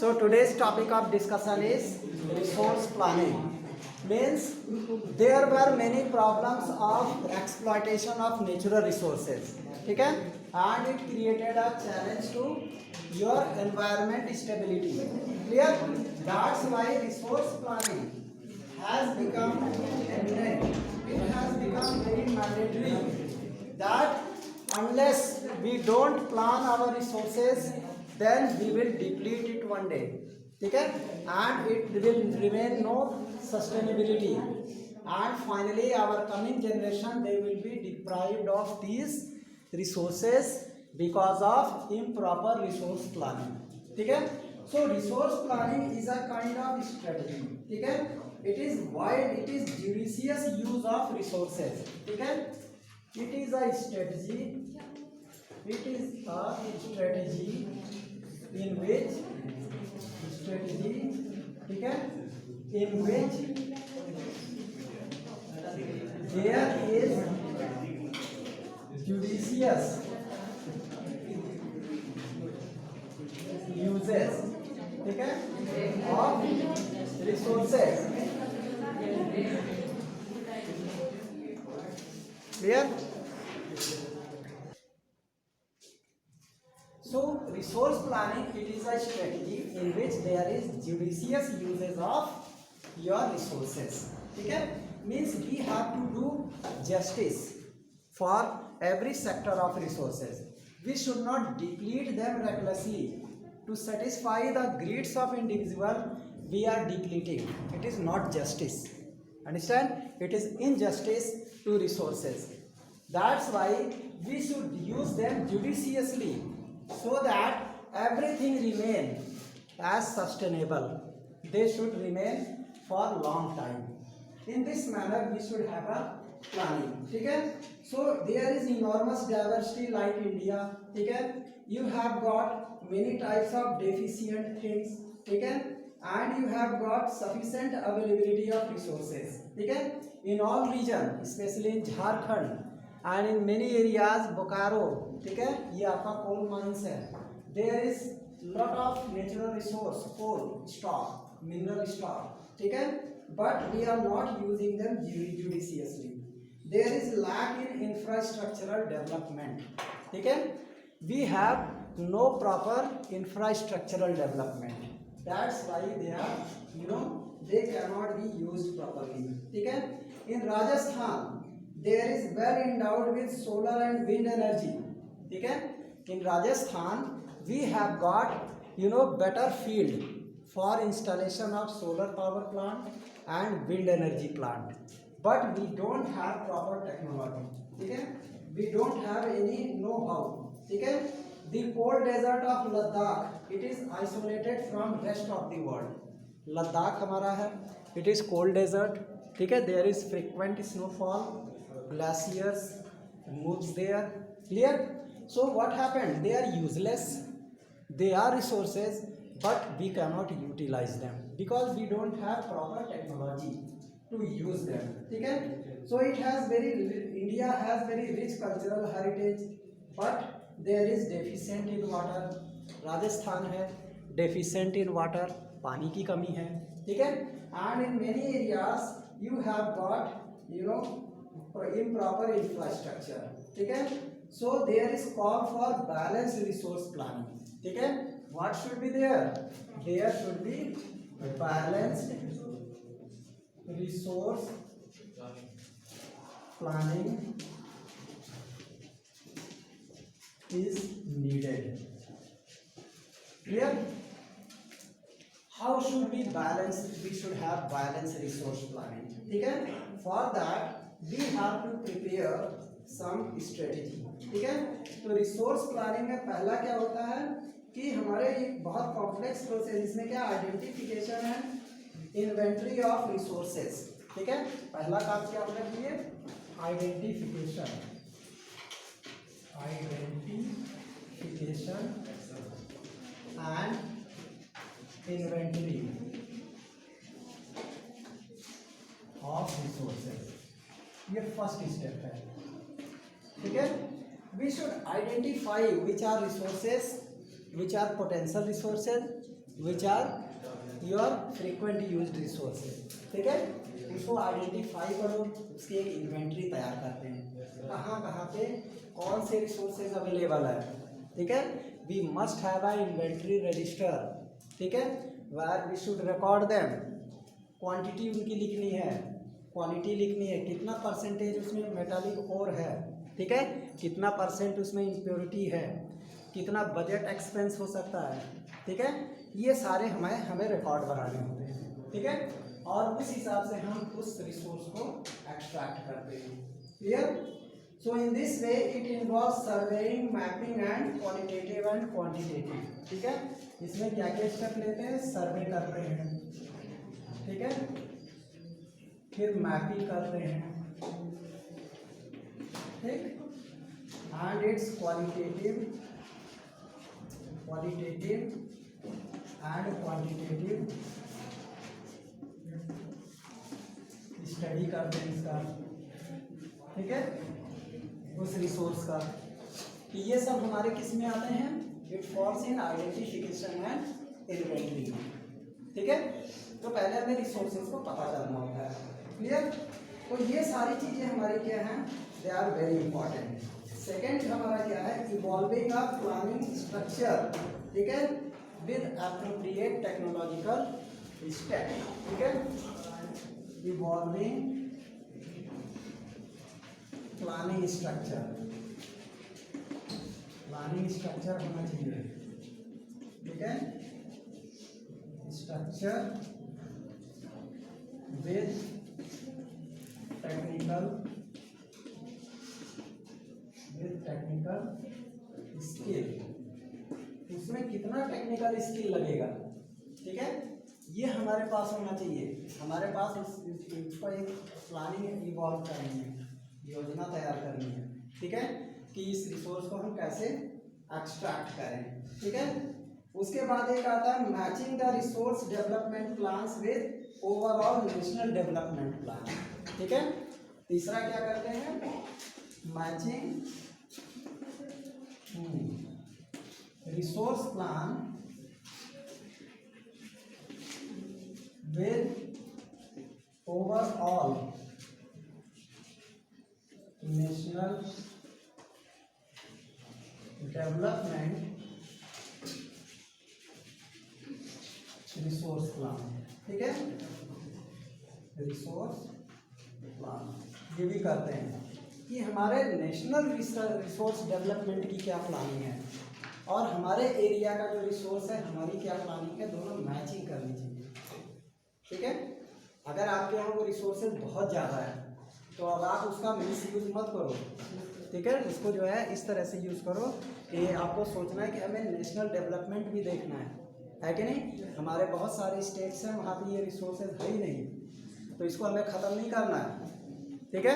So today's topic of discussion is resource planning. Means there were many problems of exploitation of natural resources. Okay? And it created a challenge to your environment stability. Clear? That's why resource planning has become eminent. It has become very mandatory that unless we don't plan our resources, then we will deplete it one day. Okay? And it will remain no sustainability. And finally, our coming generation, they will be deprived of these resources because of improper resource planning. Okay? So resource planning is a kind of strategy. Okay? It is wide, it is judicious use of resources. Okay? It is a strategy. It is a strategy in which okay, in which there is judicious uses okay, of resources. Clear? So resource planning, it is a strategy in which there is judicious uses of your resources. Okay? Means we have to do justice for every sector of resources. We should not deplete them recklessly. To satisfy the greeds of individual, we are depleting. It is not justice. Understand? It is injustice to resources. That's why we should use them judiciously so that everything remain as sustainable. They should remain for long time. In this manner, we should have a planning. Okay? So there is enormous diversity like India. Okay? You have got many types of deficient things. Okay? And you have got sufficient availability of resources. Okay? In all regions, especially in Jharkhand and in many areas, Bokaro, ठीक है, ये आपका coal mines है. There is lot of natural resource, coal stock, mineral stock, ठीक है, but we are not using them judiciously. There is lack in infrastructural development. ठीक है, we have no proper infrastructural development. That's why they are, they cannot be used properly. ठीक है, in Rajasthan there is well endowed with solar and wind energy. ठीक है, in Rajasthan we have got better field for installation of solar power plant and wind energy plant, but we don't have proper technology. ठीक है, we don't have any know-how. ठीक है, the cold desert of Ladakh, it is isolated from rest of the world. Ladakh हमारा है, it is cold desert. ठीक है, there is frequent snowfall, glaciers moves there. Clear? So what happened? They are useless. They are resources, but we cannot utilize them because we don't have proper technology to use them. Okay? So it has India has very rich cultural heritage, but there is deficient in water. Rajasthan है deficient in water, पानी की कमी है. ठीक है? And in many areas you have got improper infrastructure. ठीक है? So there is call for balanced resource planning. ठीक है? What should be there? There should be balanced resource planning is needed. Clear? How should we balance? We should have balanced resource planning. ठीक है? For that we have to prepare some strategy. ठीक है, तो resource planning में पहला क्या होता है कि हमारे एक बहुत कॉम्प्लेक्स प्रोसेस, इसमें क्या आइडेंटिफिकेशन है, इन्वेंटरी ऑफ रिसोर्सेज. ठीक है, पहला काम क्या होना चाहिए, identification and inventory of resources. ये फर्स्ट स्टेप है. ठीक है, we should identify which are resources, which are potential resources, which are your frequent used resources. ठीक है, उसको आइडेंटिफाई करो, उसकी एक इन्वेंट्री तैयार करते हैं, कहाँ कहाँ पे कौन से रिसोर्सेज अवेलेबल है। ठीक है, we must have a inventory register. ठीक है, where we should record them. Quantity उनकी लिखनी है, क्वालिटी लिखनी है, कितना परसेंटेज उसमें मेटालिक ओर है। ठीक है, कितना परसेंट उसमें इम्प्योरिटी है, कितना बजट एक्सपेंस हो सकता है। ठीक है, ये सारे हमें रिकॉर्ड बनाने होते हैं। ठीक है, और उस हिसाब से हम उस रिसोर्स को एक्सट्रैक्ट करते हैं। Clear? So in this way it involve surveying, mapping and qualitative and quantitative. ठीक है, इसमें क्या क्या स्टेप लेते हैं? सर्वे करते हैं, ठीक है, फिर मैपिंग करते हैं, ठीक, and it's qualitative and quantitative study करते हैं इसका। ठीक है, उस रिसोर्स का। तो ये सब हमारे किस में आते हैं? It falls in identification and inventory. ठीक है, तो पहले हमें रिसोर्सेज को पता करना होता है। क्लियर? तो ये सारी चीज़ें हमारी क्या हैं? They are very important. Second हमारा क्या है? Evolving a planning structure. ठीक है, विद एप्रोप्रिएट टेक्नोलॉजिकल स्टेप। ठीक है, इवॉल्विंग प्लानिंग स्ट्रक्चर होना चाहिए। ठीक है, स्ट्रक्चर विद टेक्निकल स्किल। उसमें कितना टेक्निकल स्किल लगेगा। ठीक है, ये हमारे पास होना चाहिए। हमारे पास इसको एक प्लानिंग इवॉल्व करनी है, योजना तैयार करनी है। ठीक है, कि इस रिसोर्स को हम कैसे एक्सट्रैक्ट करें। ठीक है, उसके बाद एक आता है matching the resource development plans with overall national development plan. ठीक है, तीसरा क्या करते हैं? Matching resource plan with overall national development resource plan. ठीक है, रिसोर्स प्लान ये भी करते हैं कि हमारे नेशनल रिसोर्स डेवलपमेंट की क्या प्लानिंग है और हमारे एरिया का जो रिसोर्स है हमारी क्या प्लानिंग है, दोनों मैचिंग करनी चाहिए। ठीक है, अगर आपके यहाँ वो रिसोर्सेज बहुत ज़्यादा है तो अब आप उसका मिस यूज़ मत करो। ठीक है, उसको जो है इस तरह से यूज़ करो कि आपको सोचना है कि हमें नेशनल डेवलपमेंट भी देखना है कि नहीं। हमारे बहुत सारे स्टेट्स हैं, वहाँ पे ये रिसोर्सेज है ही नहीं, तो इसको हमें ख़त्म नहीं करना है। ठीक है,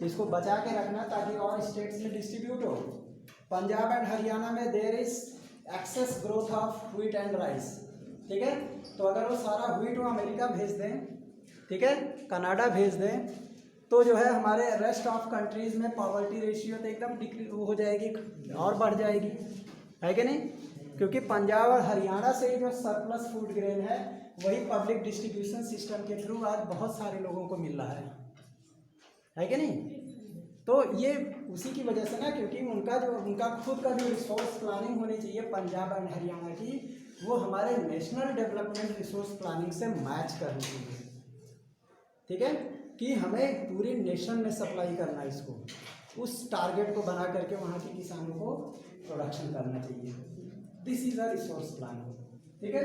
इसको बचा के रखना ताकि और स्टेट्स में डिस्ट्रीब्यूट हो। पंजाब एंड हरियाणा में there is excess growth of wheat and rice. ठीक है, तो अगर वो सारा व्हीट वो अमेरिका भेज दें, ठीक है, कनाडा भेज दें, तो जो है हमारे रेस्ट ऑफ कंट्रीज़ में पॉवर्टी रेशियो तो एकदम डिक्रीज हो जाएगी और बढ़ जाएगी, है कि नहीं। क्योंकि पंजाब और हरियाणा से ही जो सरप्लस फूड ग्रेन है वही पब्लिक डिस्ट्रीब्यूशन सिस्टम के थ्रू आज बहुत सारे लोगों को मिल रहा है कि नहीं। तो ये उसी की वजह से ना, क्योंकि उनका खुद का जो रिसोर्स प्लानिंग होनी चाहिए पंजाब एंड हरियाणा की, वो हमारे नेशनल डेवलपमेंट रिसोर्स प्लानिंग से मैच करनी चाहिए। ठीक है, कि हमें पूरे नेशन में सप्लाई करना है इसको, उस टारगेट को बना करके वहाँ के किसानों को प्रोडक्शन करना चाहिए। This is a resource planning. ठीक है,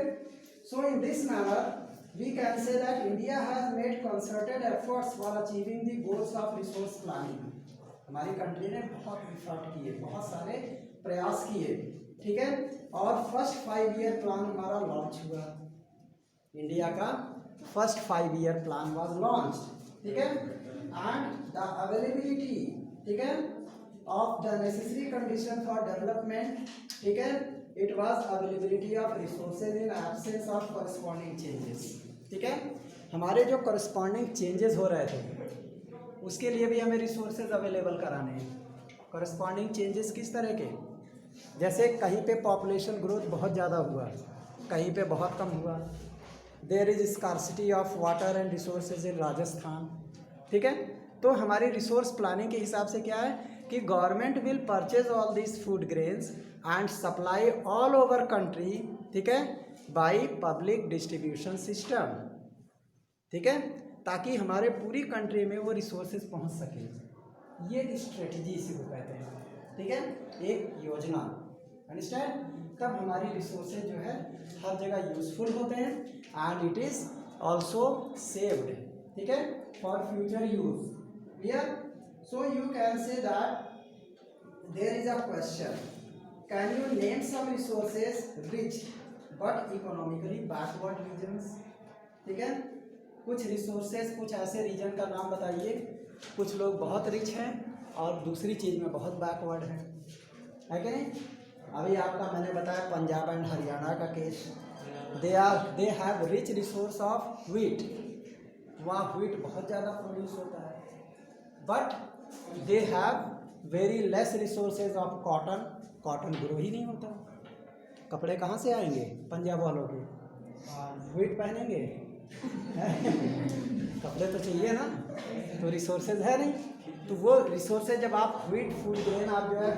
so in this manner we can say that India has made concerted efforts for achieving the goals of resource planning। हमारी कंट्री ने बहुत एफर्ट किए, बहुत सारे प्रयास किए। ठीक है, और फर्स्ट 5 ईयर प्लान हमारा लॉन्च हुआ। इंडिया का first 5 year plan was launch. ठीक है, एंड द अवेलेबिलिटी, ठीक है, of the necessary condition for development, ठीक है, it was availability of resources in absence of corresponding changes. ठीक है, हमारे जो करस्पॉन्डिंग चेंजेस हो रहे थे उसके लिए भी हमें रिसोर्सेज अवेलेबल कराने हैं। करस्पॉन्डिंग चेंजेस किस तरह के? जैसे कहीं पे पॉपुलेशन ग्रोथ बहुत ज़्यादा हुआ, कहीं पे बहुत कम हुआ। There is scarcity of water and resources in Rajasthan, ठीक है। तो हमारी रिसोर्स प्लानिंग के हिसाब से क्या है कि government will purchase all this food grains and supply all over country, ठीक है, बाय पब्लिक डिस्ट्रीब्यूशन सिस्टम, ठीक है, ताकि हमारे पूरी कंट्री में वो रिसोर्सेज पहुंच सके। ये स्ट्रेटजी इसी को कहते हैं, ठीक है, एक योजना, अंडरस्टैंड। तब हमारी रिसोर्सेज जो है हर जगह यूजफुल होते हैं and it is also saved, ठीक है, for future use, clear. So you can say that there is a question, can you name some resources rich but economically backward regions, ठीक है, कुछ रिसोर्सेज, कुछ ऐसे रीजन का नाम बताइए, कुछ लोग बहुत रिच हैं और दूसरी चीज़ में बहुत बैकवर्ड है कि नहीं। अभी आपका मैंने बताया पंजाब एंड हरियाणा का case, they have rich resource of wheat, वहाँ व्हीट बहुत ज़्यादा प्रोड्यूस होता है, but they have very less resources of cotton, cotton grow ही नहीं होता, कपड़े कहाँ से आएंगे पंजाब वालों के, व्हीट पहनेंगे कपड़े तो चाहिए ना, तो रिसोर्सेज है नहीं। तो वो रिसोर्सेज जब आप व्हीट फूड ग्रेन आप जो है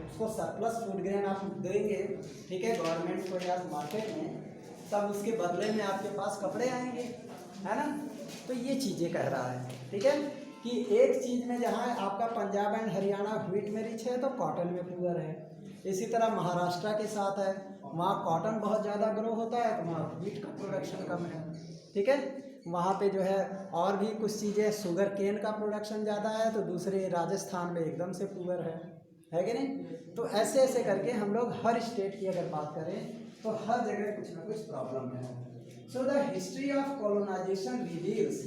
उसको सरप्लस फूड ग्रेन आप देंगे, ठीक है, गवर्नमेंट को या मार्केट में, तब उसके बदले में आपके पास कपड़े आएंगे, है ना। तो ये चीज़ें कह रहा है, ठीक है, कि एक चीज़ में जहाँ आपका पंजाब एंड हरियाणा व्हीट में रिच है तो कॉटन में पुअर है। इसी तरह महाराष्ट्र के साथ है, वहाँ कॉटन बहुत ज़्यादा ग्रो होता है तो वहाँ व्हीट का प्रोडक्शन कम है, ठीक है। वहाँ पे जो है और भी कुछ चीज़ें, शुगर केन का प्रोडक्शन ज़्यादा है तो दूसरे राजस्थान में एकदम से पुअर है कि नहीं। तो ऐसे ऐसे करके हम लोग हर स्टेट की अगर बात करें तो हर जगह कुछ ना कुछ प्रॉब्लम है। So the history of colonisation reveals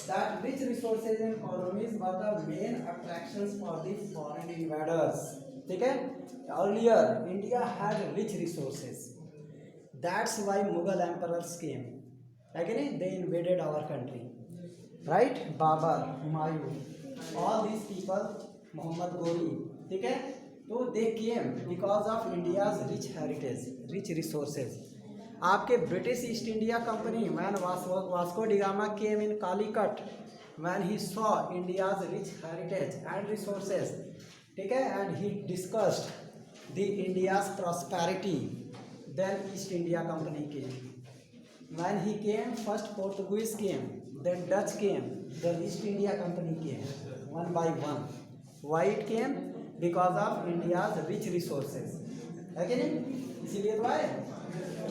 that rich resources in colonies were the main attractions for the foreign invaders, ठीक है। Earlier India had rich resources, that's why Mughal emperors came, है कि नहीं, they invaded our country, right, Babur, Humayun, all these people, Mohammad Ghori, ठीक है। तो they came because of India's rich heritage, rich resources. आपके British East India Company, मैन Vasco da Gama came in Calicut when he saw India's rich heritage and resources, ठीक है, and he discussed the India's prosperity, then East India Company came. When he came, first Portuguese came, then Dutch came, then East India Company came, one by one. Why it came? Because of India's rich resources, है कि नहीं, इसीलिए तो आए।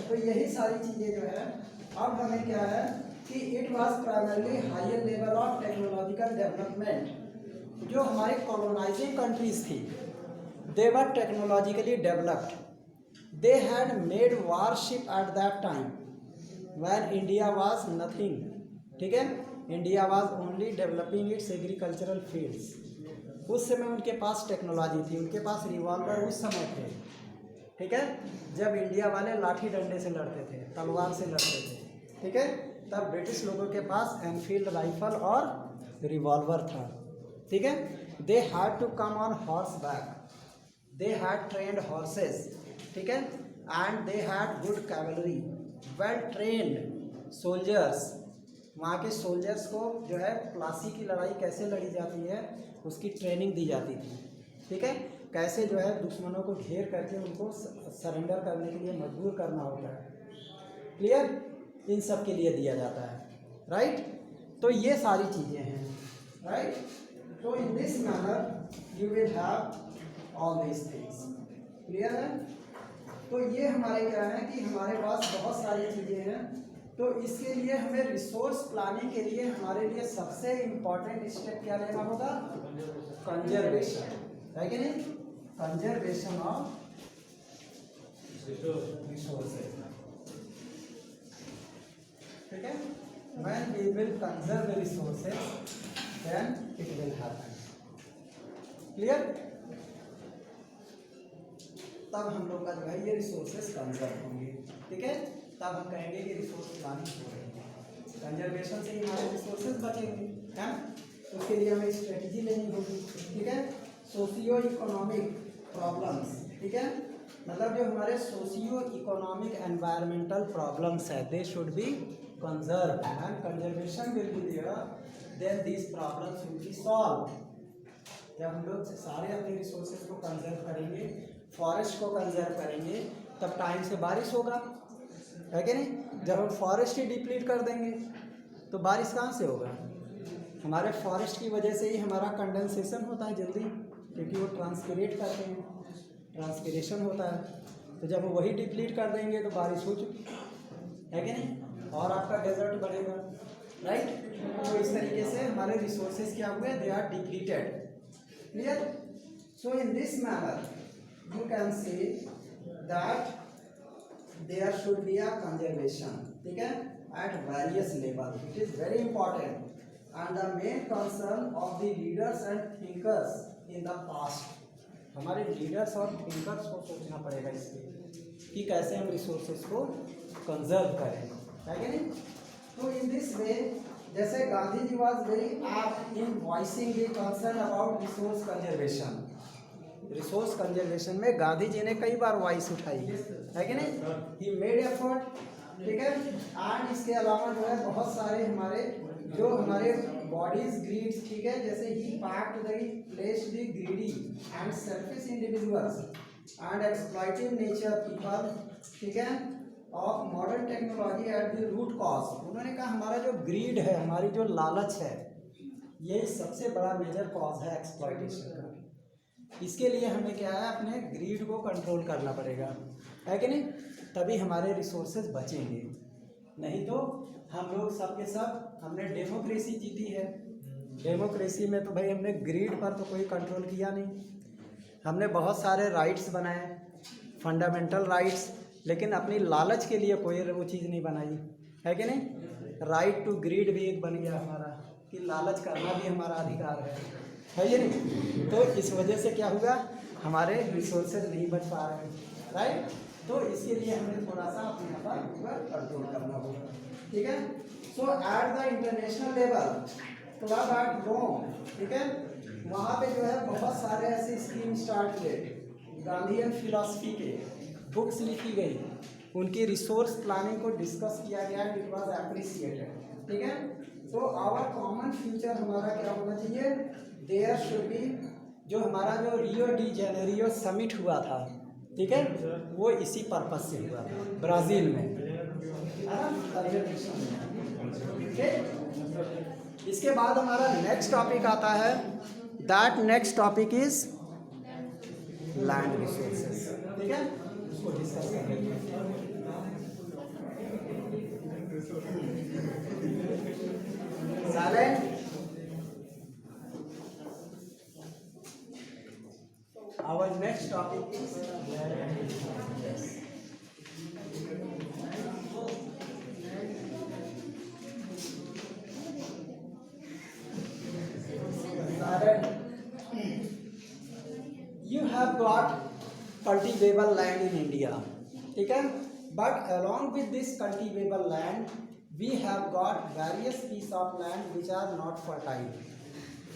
तो यही सारी चीज़ें जो है, अब हमें क्या है कि it was primarily higher level of technological development. जो हमारे कॉलोनाइजिंग कंट्रीज थी, they were technologically developed, they had made warship at that time when India was nothing, ठीक है, India was only developing its agricultural fields. उस समय उनके पास technology थी, उनके पास रिवॉल्वर उस समय थे, ठीक है, जब इंडिया वाले लाठी डंडे से लड़ते थे, तलवार से लड़ते थे, ठीक है, तब ब्रिटिश लोगों के पास एनफील्ड राइफल और रिवॉल्वर था, ठीक है। They had to come on horse back, they had trained horses, ठीक है, and they had good cavalry, well trained soldiers. वहाँ के सोल्जर्स को जो है प्लासी की लड़ाई कैसे लड़ी जाती है उसकी ट्रेनिंग दी जाती थी, ठीक है, कैसे जो है दुश्मनों को घेर करके उनको सरेंडर करने के लिए मजबूर करना होता है, क्लियर, इन सब के लिए दिया जाता है, राइट। तो ये सारी चीज़ें हैं, राइट। तो इन this manner you will have all these things, clear है। तो ये हमारे क्या है कि हमारे पास बहुत सारी चीज़ें हैं। तो इसके लिए हमें रिसोर्स प्लानिंग के लिए हमारे लिए सबसे इम्पॉर्टेंट स्टेप क्या लेना होगा, कंजर्वेशन, है कि नहीं, कंजर्वेशन ऑफ रिसोर्सेज, ठीक है। When we will conserve the resources, then it will happen, clear। तब हम लोग का जो है ये रिसोर्सेज कंजर्व होंगे, ठीक है, तब हम कहेंगे कि रिसोर्स प्लानिंग हो रही है, कंजर्वेशन से ही हमारे रिसोर्सेज बचेंगे, है। उसके लिए हमें स्ट्रेटजी लेनी होगी, ठीक है। सोशियो इकोनॉमिक प्रॉब्लम्स, ठीक है, मतलब जो हमारे सोशियो इकोनॉमिक एनवायरमेंटल प्रॉब्लम्स है they should be conserve and conservation will be there, then this problems will be solve. जब हम लोग सारे अपने रिसोर्सेज को कंजर्व करेंगे, फॉरेस्ट को कंजर्व करेंगे, तब टाइम से बारिश होगा, है कि नहीं। जब हम फॉरेस्ट ही डिप्लीट कर देंगे तो बारिश कहाँ से होगा। हमारे फॉरेस्ट की वजह से ही हमारा कंडेंसेशन होता है जल्दी, क्योंकि वो ट्रांसपिरेट करते हैं, ट्रांसपिरेशन होता है। तो जब वो वही डिप्लीट कर देंगे तो बारिश हो चुकी है कि नहीं, और आपका डेजर्ट बढ़ेगा, राइट। तो इस तरीके से हमारे रिसोर्सेज क्या हुए, they are depleted, clear. So in this manner you can say that there should be a conservation, ठीक है, at various level. It is very important and the main concern of the leaders and thinkers in the past। हमारे leaders और thinkers को सोचना पड़ेगा इसके कि कैसे हम रिसोर्सेज को कंजर्व करें, है कि नहीं। तो इन दिस वे, जैसे Gandhi ji was very act in voicing the concern about resource conservation. Resource conservation में गांधी जी ने कई बार वॉइस उठाई, है कि नहीं, ही मेड एफर्ट, ठीक है। एंड इसके अलावा जो है बहुत सारे हमारे बॉडीज ग्रीड्स, ठीक है, जैसे ही pact the place the greedy and selfish individuals and exploitative nature people, ठीक है, of modern technology at the root cause. उन्होंने कहा हमारा जो ग्रीड है, हमारी जो लालच है, ये सबसे बड़ा मेजर कॉज है एक्सप्लॉइटेशन का। इसके लिए हमें क्या है, अपने ग्रीड को कंट्रोल करना पड़ेगा, है कि नहीं, तभी हमारे रिसोर्सेज बचेंगे। नहीं तो हम लोग सब के सब हमने डेमोक्रेसी जीती है, डेमोक्रेसी में तो भाई हमने ग्रीड पर तो कोई कंट्रोल किया नहीं। हमने बहुत सारे राइट्स बनाए, फंडामेंटल राइट्स, लेकिन अपनी लालच के लिए कोई वो चीज़ नहीं बनाई, है कि नहीं। राइट टू ग्रीड भी एक बन गया हमारा, कि लालच करना भी हमारा अधिकार है ये नहीं। तो इस वजह से क्या होगा, हमारे रिसोर्सेज नहीं बच पा रहे हैं, राइट। तो इसके लिए हमें थोड़ा सा अपने पर कंट्रोल करना होगा, ठीक है। So at the international level, club at Rome, ठीक है, वहाँ पे जो है बहुत सारे ऐसे स्कीम स्टार्ट हुए, गांधीयन फिलॉसफी के बुक्स लिखी गई, उनकी रिसोर्स प्लानिंग को डिस्कस किया गया, इट वाज एप्रिसिएटेड, ठीक है। तो आवर कॉमन फ्यूचर हमारा क्या होना चाहिए, देयर शुड बी, जो हमारा जो रियो डी जेनेरियो समिट हुआ था, ठीक है, वो इसी पर्पज से हुआ था ब्राज़ील में, है ना। इसके बाद हमारा नेक्स्ट टॉपिक आता है, that next topic is land resources, ठीक है, उसको डिस्कस करेंगे। Silent. Our next topic is land resources. You have got cultivable land in India, ठीक है, but along with this cultivable land, we have got various pieces of land which are not fertile,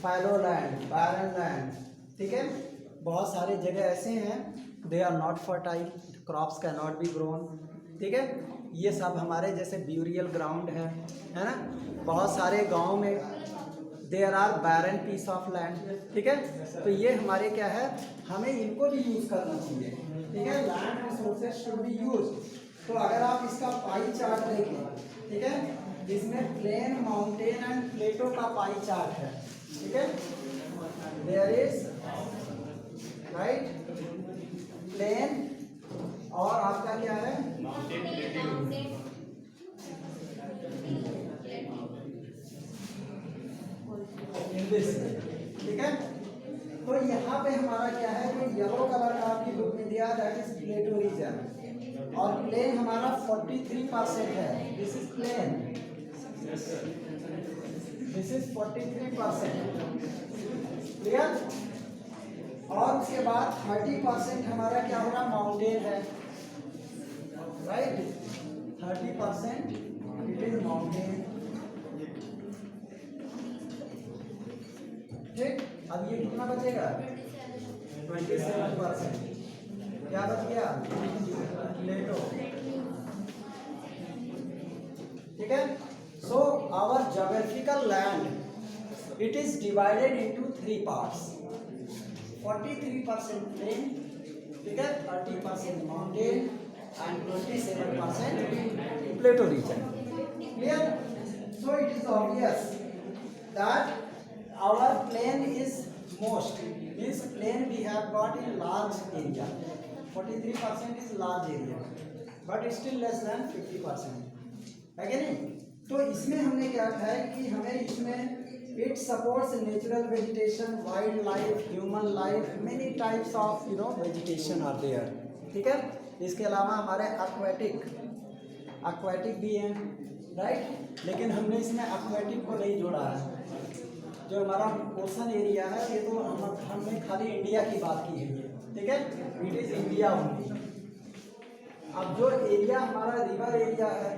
fallow land, barren land, ठीक है। बहुत सारे जगह ऐसे हैं, they are not fertile, crops can not be grown, ठीक है। ये सब हमारे जैसे ब्यूरियल ग्राउंड है ना। बहुत सारे गांव में there are barren piece of land, ठीक है। तो ये हमारे क्या है, हमें इनको भी यूज़ करना चाहिए, ठीक है। Land resources should be use. तो अगर आप इसका पाई चार्ट देखें, ठीक है, इसमें प्लेन, माउंटेन एंड प्लेटो का पाई चार्ट है, ठीक है। देयर इज राइट प्लेन और आपका क्या है, ठीक है। तो यहाँ पे हमारा क्या है, जो येलो कलर का आपकी बुक में दिया, दैट इज प्लेटो रीजन, और प्लेन हमारा 43% है, this is plain, this is 43%, clear. और उसके बाद 30% हमारा क्या होगा, माउंटेन है, राइट, 30% इट इज माउंटेन, ठीक। अब ये कितना बचेगा, 27%, क्या बच गया? प्लेटो। ठीक है। So our geographical land it is divided into 3 पार्ट्स। 43% प्लेन, ठीक है, 30% mountain and 27% plateau region. Clear? So it is obvious that our plain is most, means plain we have got in large area. 43% is large area, but it's still less than 50%, है कि नहीं? तो इसमें हमने क्या कहा है कि हमें इसमें it supports natural vegetation, wild life, human life, many types of vegetation are there. ठीक है। इसके अलावा हमारे एक्वेटिक भी हैं, राइट, लेकिन हमने इसमें एक्वेटिक को नहीं जोड़ा है। जो हमारा ओशन एरिया है ये तो हमने खाली इंडिया की बात की है, ठीक है, इट इज इंडिया ओनली। अब जो एरिया हमारा रिवर एरिया है,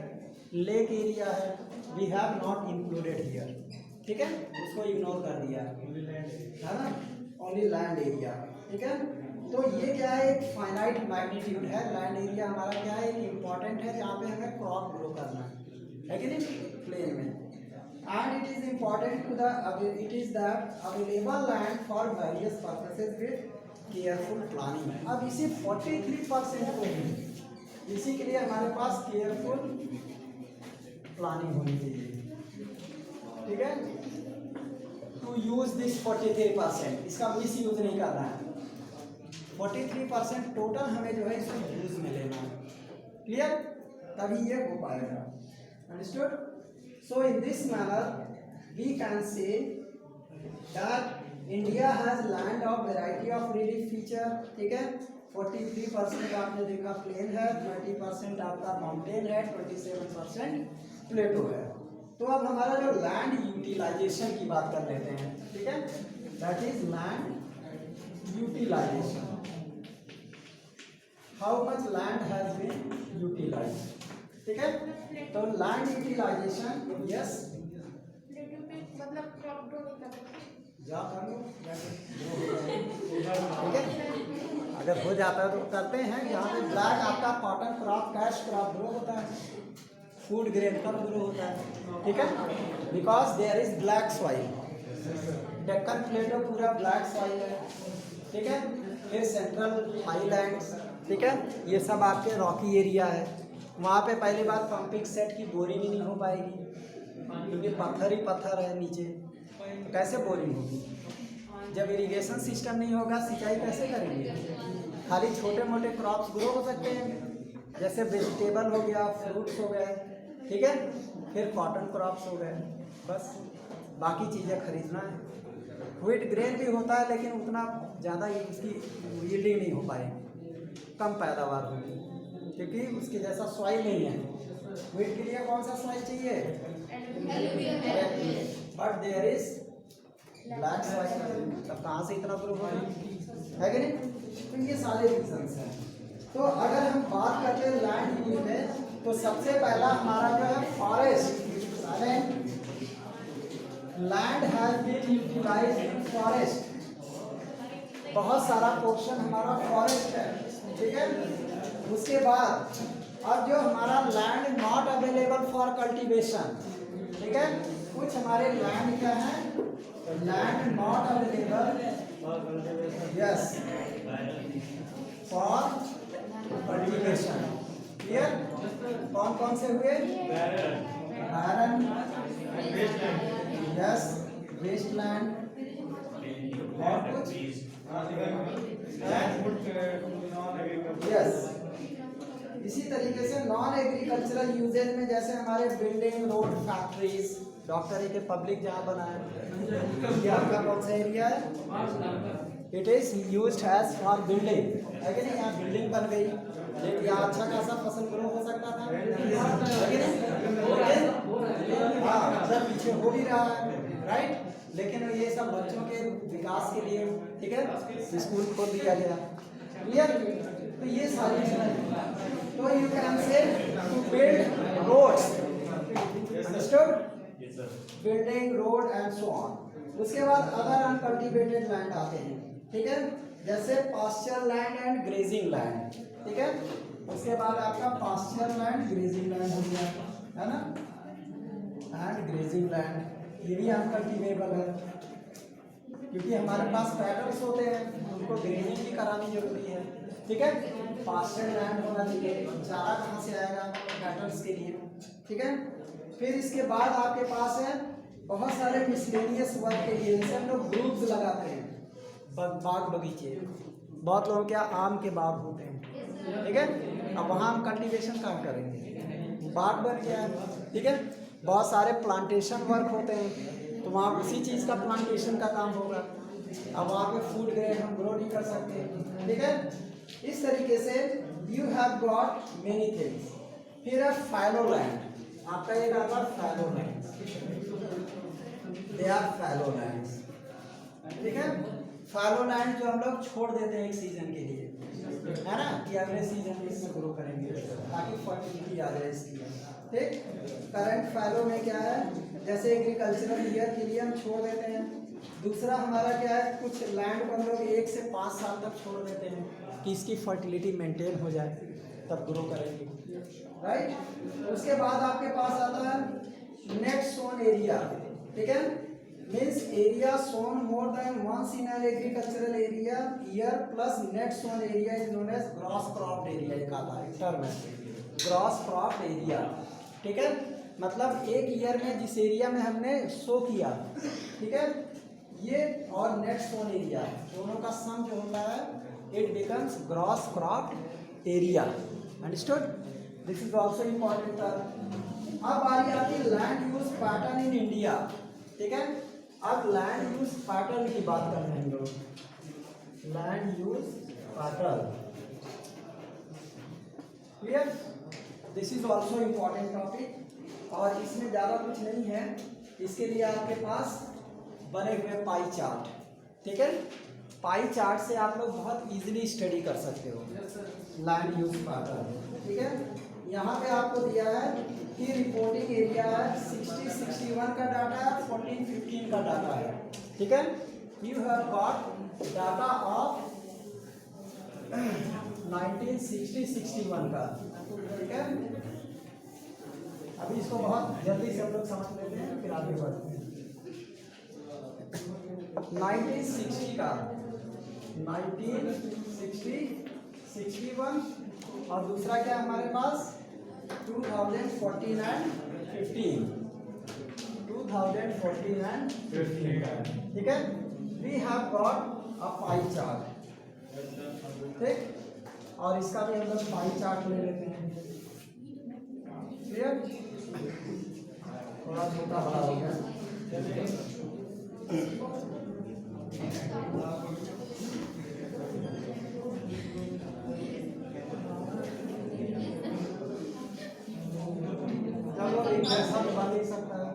लेक एरिया है, we have not included here, ठीक है, उसको इग्नोर कर दिया है ना, ओनली लैंड एरिया। ठीक है। तो ये क्या है, एक फाइनाइट मैग्नीट्यूड है। लैंड एरिया हमारा क्या है, एक इम्पॉर्टेंट है जहाँ पे हमें क्रॉप ग्रो करना है कि नहीं, प्लेन में। And it is important to it is that available land for various purposes with careful planning। अब इसी 43% को भी इसी के लिए हमारे पास केयरफुल प्लानिंग होनी चाहिए, ठीक है, टू यूज दिस 43%, इसका मिस यूज नहीं करना है। 43% टोटल हमें जो है इसको यूज में लेना है, क्लियर, तभी ये हो पाएगा। Understood? So in this manner we can say that India has land of variety of relief feature, ठीक है, 43% आपने देखा प्लेन है, 20% आपका माउंटेन है, 27% प्लेटो है। तो अब हमारा जो लैंड यूटिलाइजेशन की बात कर लेते हैं, ठीक है, that is land utilization. How much land has been utilized, ठीक है। तो लैंड यूटिलाइजेशन, यस, मतलब क्रॉप ग्रो नहीं करते, जा कर लो, ठीक है, अगर हो जाता है तो करते हैं। यहाँ पे ब्लैक आपका cotton crop, cash crop grow होता है, फूड ग्रेन कब ग्रो होता है, ठीक है, because there is black soil. Deccan plateau पूरा ब्लैक सॉइल है, ठीक है। फिर सेंट्रल हाईलैंड्स, ठीक है, ये सब आपके रॉकी एरिया है। वहाँ पे पहली बात पंपिंग सेट की बोरिंग ही नहीं हो पाएगी, क्योंकि पत्थर ही पत्थर है नीचे, तो कैसे बोरिंग होगी? जब इरिगेशन सिस्टम नहीं होगा सिंचाई कैसे करेंगे? खाली छोटे मोटे क्रॉप्स ग्रो हो सकते हैं, जैसे वेजिटेबल हो गया, फ्रूट्स हो गए, ठीक है, फिर कॉटन क्रॉप्स हो गए, बस बाकी चीज़ें खरीदना है। व्हीट ग्रेन भी होता है लेकिन उतना ज़्यादा उसकी यील्डिंग नहीं हो पाएगी, कम पैदावार होगी, क्योंकि उसके जैसा सॉइल नहीं है। व्हीट के लिए कौन सा सॉइल चाहिए? But there is black soil, तब कहाँ से इतना ग्रो होगा, है कि नहीं? तो ये सारे रीजंस हैं। तो अगर हम बात करते हैं लैंड यूज में, तो सबसे पहला हमारा जो है forest, land has been utilized in forest. बहुत सारा पोर्शन हमारा फॉरेस्ट है, ठीक है। उसके बाद अब जो हमारा land not available for cultivation, ठीक है, कुछ हमारे लैंड क्या है, land not available, yes, for cultivation. Clear? कौन कौन से हुए? बैरन, यस, वेस्टलैंड, और कुछ यस। इसी तरीके से नॉन एग्रीकल्चरल यूजेज में जैसे हमारे बिल्डिंग, रोड, फैक्ट्रीज, डॉक्टरी के पब्लिक जहाँ बना है, ये आपका कौन सा एरिया है? It is used as for building, है कि नहीं? यहाँ बिल्डिंग बन गई, लेकिन यहाँ अच्छा खासा फसल ग्रो हो सकता था, है कि नहीं? हाँ, मतलब पीछे हो भी रहा है, राइट, लेकिन ये सब बच्चों के विकास के लिए, ठीक है, स्कूल खोल दिया गया। क्लियर? तो ये सारी चीजें, तो you can say to build roads, understood, building road and so on. उसके बाद अदर अनकल्टिवेटेड लैंड आते हैं, ठीक है, जैसे pasture land and grazing land, ठीक है। उसके बाद आपका पास्चर लैंड ग्रेजिंग लैंड हो गया, है ना, एंड ग्रेजिंग लैंड ये भी अनकल्टिवेबल है, क्योंकि हमारे पास पैटर्न्स होते हैं, उनको ग्रेजिंग भी करानी जरूरी है, ठीक है। पास्चर लैंड होना चाहिए, चारा कहाँ से आएगा, पैटर्न्स के लिए, ठीक है। फिर इसके बाद आपके पास है बहुत सारे मिसलेनियस वर्क के लिए, जैसे हम लोग ग्रुप्स लगाते हैं, बाग बगीचे, बहुत लोगों के यहाँ आम के बाग होते हैं, ठीक है। अब वहाँ हम कल्टीवेशन काम करेंगे, बाग बन गया है, ठीक है। बहुत सारे प्लांटेशन वर्क होते हैं, तो वहाँ उसी चीज़ का प्लांटेशन का काम होगा। अब वहाँ पे फूड ग्रेन हम ग्रो नहीं कर सकते, ठीक है। इस तरीके से you have got many things. फिर है फैलो लैंड, आपका ये आता है fallow land, they are fallow lands, ठीक है। फैलो लैंड जो हम लोग छोड़ देते हैं एक सीजन के लिए, है ना, कि अगले सीजन में इसमें ग्रो करेंगे ताकि फर्टिलिटी आ जाए इसकी, ठीक। करंट फैलो में क्या है, जैसे एग्रीकल्चरल ईयर के लिए हम छोड़ देते हैं। दूसरा हमारा क्या है, कुछ लैंड को हम लोग 1 से 5 साल तक छोड़ देते हैं कि इसकी फर्टिलिटी मेंटेन हो जाए, तब ग्रो करेंगे, राइट। उसके बाद आपके पास आता है नेट सोन एरिया, ठीक है। Means area sown more than once in an agricultural area year plus net sown area is known as gross crop area, एक आता है टर्म है ग्रॉस क्रॉप एरिया, ठीक है। मतलब एक ईयर में जिस एरिया में हमने सो किया, ठीक है, ये और नेट सोन एरिया दोनों का सम जो होता है, it becomes gross crop area, understood. This is also important term. अब बारी आती है land use pattern in India, ठीक है। अब लैंड यूज पैटर्न की बात कर रहे हैं हम लोग, land use pattern, clear. This is also important topic, और इसमें ज़्यादा कुछ नहीं है, इसके लिए आपके पास बने हुए पाई चार्ट, ठीक है। पाई चार्ट से आप लोग बहुत इजीली स्टडी कर सकते हो लैंड यूज पैटर्न, ठीक है। यहाँ पे आपको दिया है कि रिपोर्टिंग एरिया है 60-61 का डाटा है, 14-15 का डाटा है, ठीक है। You have got data of 1960-61 का, ठीक है। अभी इसको बहुत जल्दी से हम लोग समझ लेते हैं, फिर आगे बढ़ते हैं। 1960 का 1960, 61 और दूसरा क्या है हमारे पास 2014 एंड 15, 2014 एंड 15 का, ठीक है। We have got a pie chart, ठीक, और इसका भी हम लोग पाई चार्ट ले लेते हैं, क्लियर। थोड़ा छोटा बड़ा हो गया, चलो एक जैसा बना नहीं सकता है,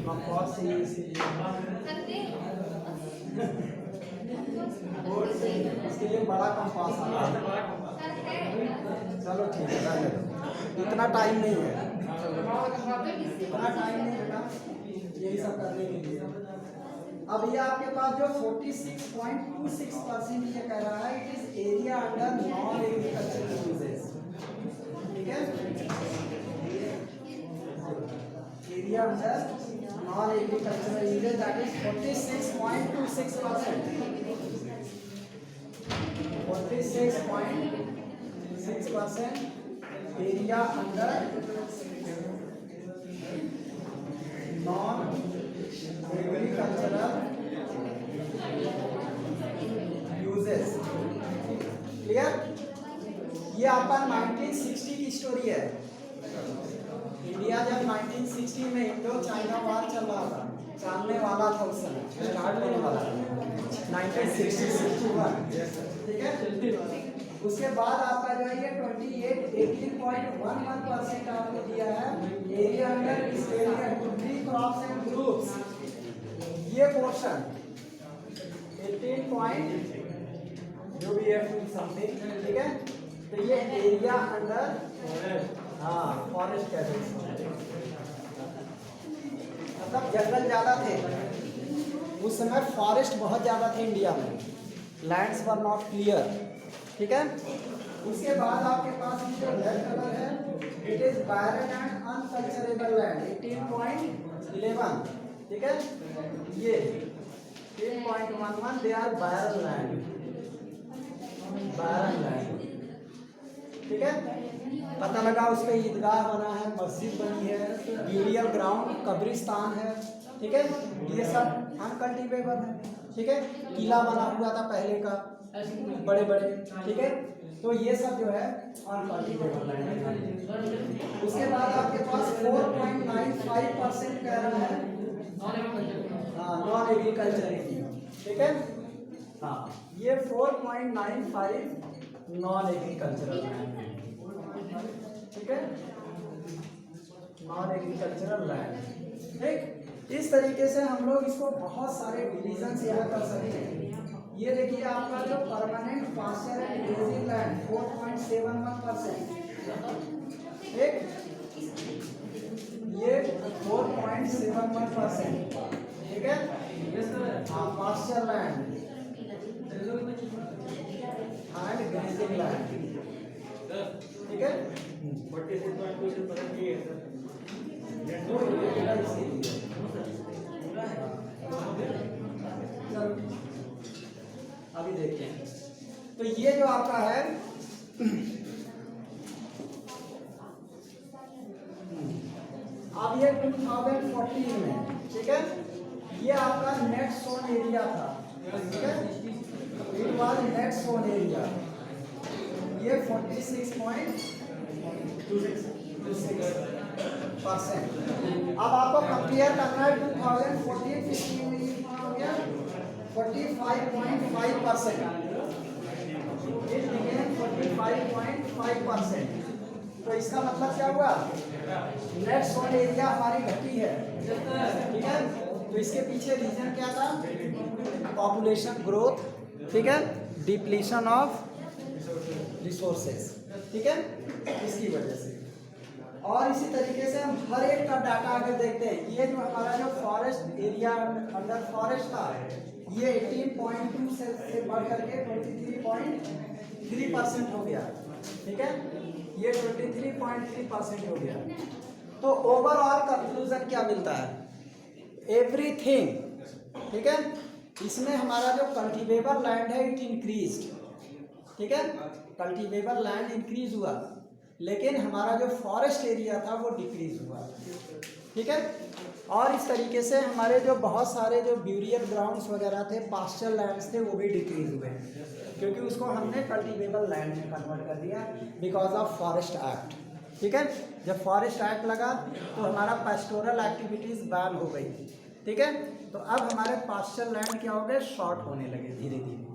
बहुत सी इसीलिए इसके लिए बड़ा कंपास आता है। चलो ठीक है, रहने दो, इतना टाइम नहीं है, इतना टाइम नहीं बेटा यही सब करने के लिए। अब ये आपके पास जो 46.26% ये कह रहा है, it is area under non agricultural uses, ठीक है। Area under non agricultural uses that is 46.26%, 46.6% area under non agricultural uses, clear. ये आपका 1960 की स्टोरी है। इंडिया जब 1960 में इंडो चाइना वार चल रहा था, चलने वाला था उस समय, स्टार्ट होने वाला था 1960-61, ठीक है। उसके बाद आपका जो है ये 18.11% आपको दिया है एरिया अंडर इस area tree crops and groups, ये पोर्शन 18 पॉइंट जो भी है समथिंग, ठीक है। तो ये एरिया अंडर फॉरेस्ट कैटेगरी, मतलब जंगल ज्यादा थे उस समय फॉरेस्ट बहुत ज़्यादा थे इंडिया में, लैंड्स वर नॉट क्लियर, ठीक है। उसके बाद आपके पास जो रेड कलर है, it is barren and unculturable land 18.11, ठीक है। ये 10.11 they are barren land, barren land, ठीक है। पता लगा उस पर ईदगाह बना है, मस्जिद बनी है, ब्यूरियल ग्राउंड कब्रिस्तान है, ठीक है। ये सब अनकल्टिवेबल है, ठीक है। किला बना हुआ था पहले का, बड़े बड़े, ठीक है। तो ये सब जो है अनकल्टिवेबल लैंड है। उसके बाद आपके पास 4.95% कह रहा है नॉन एग्रीकल्चर, ठीक है। हाँ, ये 4.95 नॉन एग्रीकल्चरल लैंड, ठीक है, नॉन एग्रीकल्चरल लैंड, ठीक। इस तरीके से हम लोग इसको बहुत सारे डिवीजन यहाँ कर सकते हैं। ये देखिए आपका जो permanent pasture and grazing land 4.71%, ठीक, ये 4.71%, ठीक है। Pasture land and grazing land, ठीक है। अभी देखते हैं, तो ये जो आपका है अब ये 2014 में, ठीक है, ये आपका नेट सोन एरिया था, ठीक है। It was net sown area, ये 46.26%। अब आपको कंपेयर करना है 2014-15 में, ये कितना हो गया 45.5%, इट बिकेम 45.5%। तो इसका मतलब क्या हुआ, नेट सोन एरिया हमारी घटी है, ठीक है। तो इसके पीछे रीजन क्या था, पॉपुलेशन ग्रोथ, ठीक है, डिप्लीशन ऑफ रिसोर्सेज, ठीक है, इसकी वजह से। और इसी तरीके से हम हर एक का डाटा अगर देखते हैं, ये जो हमारा जो फॉरेस्ट एरिया अंडर फॉरेस्ट था, ये 18.2 से बढ़ करके 23.3% हो गया, ठीक है, ये 23.3% हो गया। तो ओवरऑल कंक्लूजन क्या मिलता है, एवरीथिंग, ठीक है। इसमें हमारा जो कल्टीवेबल लैंड है इट इंक्रीज्ड, ठीक है, कल्टीवेबल लैंड इंक्रीज हुआ, लेकिन हमारा जो फॉरेस्ट एरिया था वो डिक्रीज हुआ, ठीक है। और इस तरीके से हमारे जो बहुत सारे जो ब्यूरियल ग्राउंड्स वगैरह थे, पास्चर लैंड्स थे, वो भी डिक्रीज हुए, क्योंकि उसको हमने कल्टीवेबल लैंड में कन्वर्ट कर दिया बिकॉज ऑफ फॉरेस्ट एक्ट, ठीक है। जब फॉरेस्ट एक्ट लगा तो हमारा पेस्टोरल एक्टिविटीज़ बैन हो गई, ठीक है। तो अब हमारे पास्चर लैंड क्या हो गए, शॉर्ट होने लगे धीरे धीरे,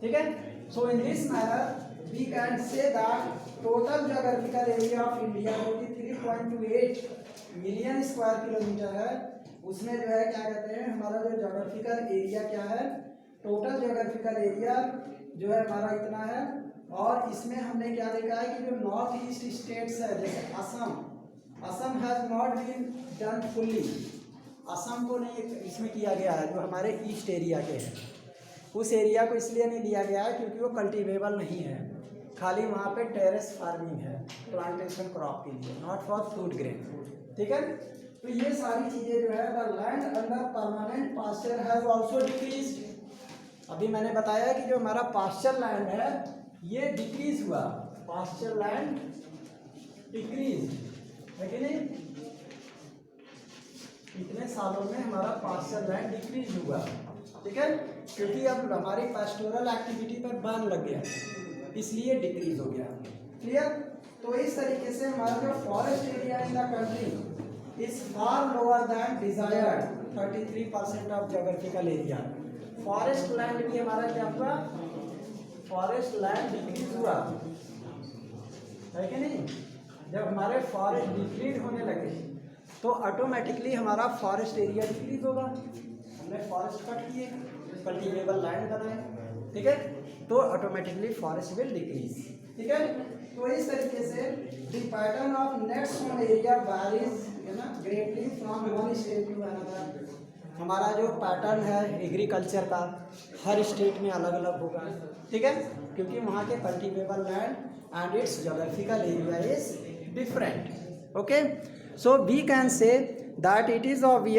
ठीक है। So in this manner we can say that total geographical area of India जो कि 3.28 मिलियन स्क्वायर किलोमीटर है, उसमें जो है क्या कहते हैं, हमारा जो ज्योग्राफिकल एरिया क्या है, टोटल ज्योग्राफिकल एरिया जो है हमारा इतना है। और इसमें हमने क्या देखा है कि जो नॉर्थ ईस्ट स्टेट्स है, जैसे Assam has not been done fully, Assam को नहीं इसमें किया गया है, जो हमारे ईस्ट एरिया के हैं, उस एरिया को इसलिए नहीं लिया गया है क्योंकि वो कल्टीवेबल नहीं है, खाली वहाँ पे टेरेस फार्मिंग है प्लांटेशन क्रॉप के लिए, नॉट फॉर फूड ग्रेन, ठीक है। तो ये सारी चीज़ें जो है, the land under permanent pasture has also decreased. अभी मैंने बताया कि जो हमारा पास्चर लैंड है ये डिक्रीज हुआ, पास्चर लैंड डिक्रीज है कि नहीं, इतने सालों में हमारा पास्चर लैंड डिक्रीज हुआ, ठीक है, क्योंकि अब हमारी पास्टोरल एक्टिविटी पर बैन लग गया, इसलिए डिक्रीज हो गया, क्लियर। तो इस तरीके से हमारा जो forest area in the country is far lower than desired 33% of geographical area. Forest land भी हमारा क्या हुआ, फॉरेस्ट लैंड डिक्रीज हुआ, है कि नहीं। जब हमारे फॉरेस्ट डिक्रीज होने लगे तो ऑटोमेटिकली हमारा फॉरेस्ट एरिया डिक्रीज होगा, हमने फॉरेस्ट कट किए, कल्टीवेबल लैंड बनाए, ठीक है, तो ऑटोमेटिकली फॉरेस्ट विल डिक्रीज, ठीक है। तो इस तरीके से the pattern of net sown area varies, है ना, greatly from one state to another, हमारा जो पैटर्न है एग्रीकल्चर का हर स्टेट में अलग अलग होगा, ठीक है, क्योंकि वहाँ के cultivable land and its geographical area is different. Okay, so we can say that it is of